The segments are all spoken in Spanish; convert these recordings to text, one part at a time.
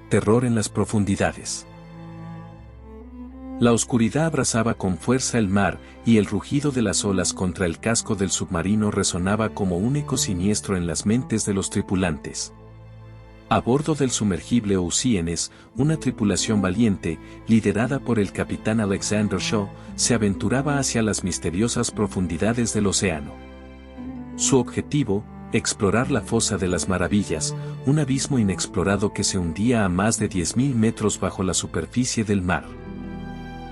terror en las profundidades. La oscuridad abrazaba con fuerza el mar, y el rugido de las olas contra el casco del submarino resonaba como un eco siniestro en las mentes de los tripulantes. A bordo del sumergible Oceanes, una tripulación valiente, liderada por el capitán Alexander Shaw, se aventuraba hacia las misteriosas profundidades del océano. Su objetivo, explorar la Fosa de las Maravillas, un abismo inexplorado que se hundía a más de 10.000 metros bajo la superficie del mar.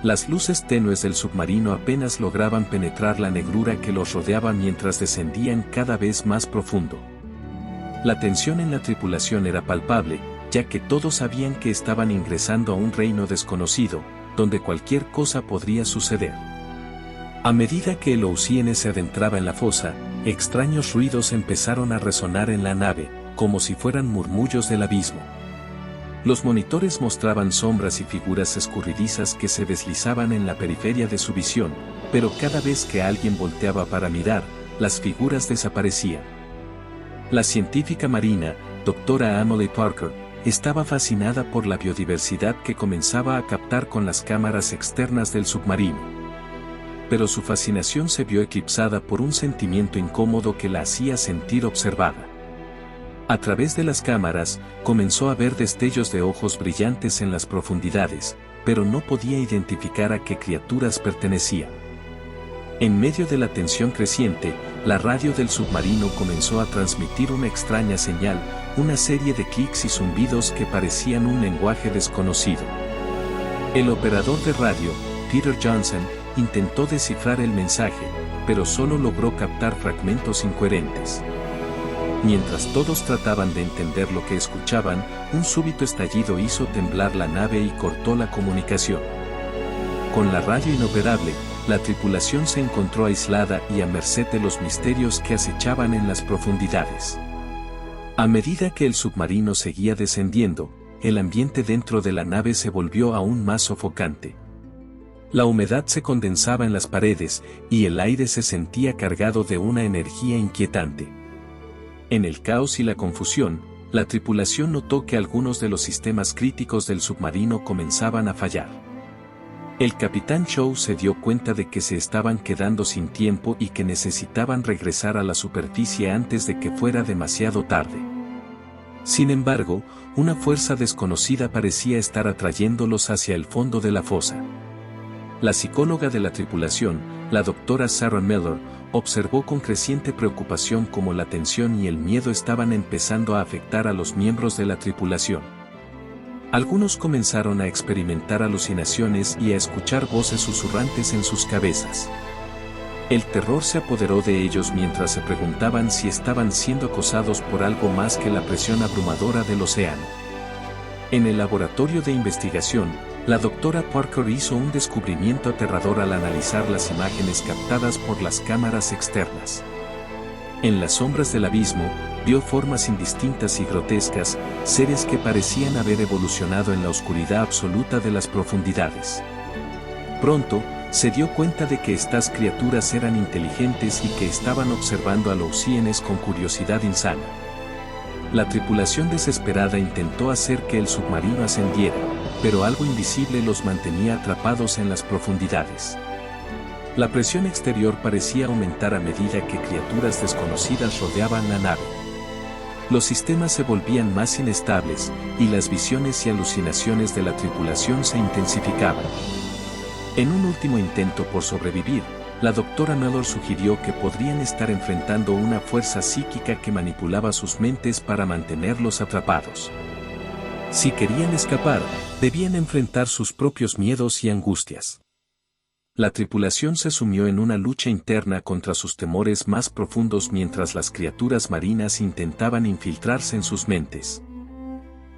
Las luces tenues del submarino apenas lograban penetrar la negrura que los rodeaba mientras descendían cada vez más profundo. La tensión en la tripulación era palpable, ya que todos sabían que estaban ingresando a un reino desconocido, donde cualquier cosa podría suceder. A medida que el Oceanes se adentraba en la fosa, extraños ruidos empezaron a resonar en la nave, como si fueran murmullos del abismo. Los monitores mostraban sombras y figuras escurridizas que se deslizaban en la periferia de su visión, pero cada vez que alguien volteaba para mirar, las figuras desaparecían. La científica marina, doctora Emily Parker, estaba fascinada por la biodiversidad que comenzaba a captar con las cámaras externas del submarino. Pero su fascinación se vio eclipsada por un sentimiento incómodo que la hacía sentir observada. A través de las cámaras, comenzó a ver destellos de ojos brillantes en las profundidades, pero no podía identificar a qué criaturas pertenecían. En medio de la tensión creciente, la radio del submarino comenzó a transmitir una extraña señal, una serie de clics y zumbidos que parecían un lenguaje desconocido. El operador de radio, Peter Johnson, intentó descifrar el mensaje, pero solo logró captar fragmentos incoherentes. Mientras todos trataban de entender lo que escuchaban, un súbito estallido hizo temblar la nave y cortó la comunicación. Con la radio inoperable, la tripulación se encontró aislada y a merced de los misterios que acechaban en las profundidades. A medida que el submarino seguía descendiendo, el ambiente dentro de la nave se volvió aún más sofocante. La humedad se condensaba en las paredes, y el aire se sentía cargado de una energía inquietante. En el caos y la confusión, la tripulación notó que algunos de los sistemas críticos del submarino comenzaban a fallar. El capitán Shaw se dio cuenta de que se estaban quedando sin tiempo y que necesitaban regresar a la superficie antes de que fuera demasiado tarde. Sin embargo, una fuerza desconocida parecía estar atrayéndolos hacia el fondo de la fosa. La psicóloga de la tripulación, la doctora Sarah Miller, observó con creciente preocupación cómo la tensión y el miedo estaban empezando a afectar a los miembros de la tripulación. Algunos comenzaron a experimentar alucinaciones y a escuchar voces susurrantes en sus cabezas. El terror se apoderó de ellos mientras se preguntaban si estaban siendo acosados por algo más que la presión abrumadora del océano. En el laboratorio de investigación, la doctora Parker hizo un descubrimiento aterrador al analizar las imágenes captadas por las cámaras externas. En las sombras del abismo, vio formas indistintas y grotescas, seres que parecían haber evolucionado en la oscuridad absoluta de las profundidades. Pronto, se dio cuenta de que estas criaturas eran inteligentes y que estaban observando al Oceanes con curiosidad insana. La tripulación desesperada intentó hacer que el submarino ascendiera, pero algo invisible los mantenía atrapados en las profundidades. La presión exterior parecía aumentar a medida que criaturas desconocidas rodeaban la nave. Los sistemas se volvían más inestables, y las visiones y alucinaciones de la tripulación se intensificaban. En un último intento por sobrevivir, la doctora Miller sugirió que podrían estar enfrentando una fuerza psíquica que manipulaba sus mentes para mantenerlos atrapados. Si querían escapar, debían enfrentar sus propios miedos y angustias. La tripulación se sumió en una lucha interna contra sus temores más profundos mientras las criaturas marinas intentaban infiltrarse en sus mentes.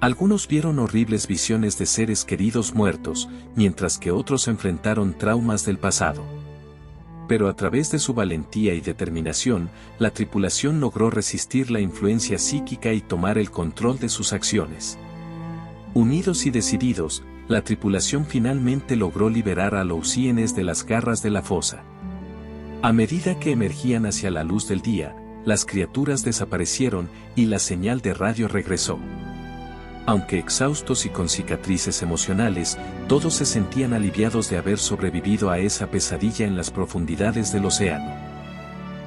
Algunos vieron horribles visiones de seres queridos muertos, mientras que otros enfrentaron traumas del pasado. Pero a través de su valentía y determinación, la tripulación logró resistir la influencia psíquica y tomar el control de sus acciones. Unidos y decididos, la tripulación finalmente logró liberar a los Oceanes de las garras de la fosa. A medida que emergían hacia la luz del día, las criaturas desaparecieron y la señal de radio regresó. Aunque exhaustos y con cicatrices emocionales, todos se sentían aliviados de haber sobrevivido a esa pesadilla en las profundidades del océano.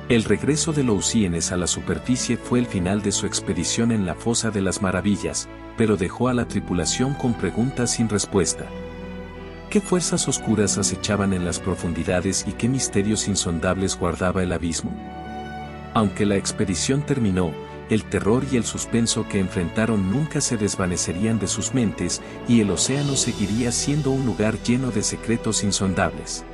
El regreso de los Oceanes a la superficie fue el final de su expedición en la Fosa de las Maravillas, pero dejó a la tripulación con preguntas sin respuesta. ¿Qué fuerzas oscuras acechaban en las profundidades y qué misterios insondables guardaba el abismo? Aunque la expedición terminó, el terror y el suspenso que enfrentaron nunca se desvanecerían de sus mentes, y el océano seguiría siendo un lugar lleno de secretos insondables.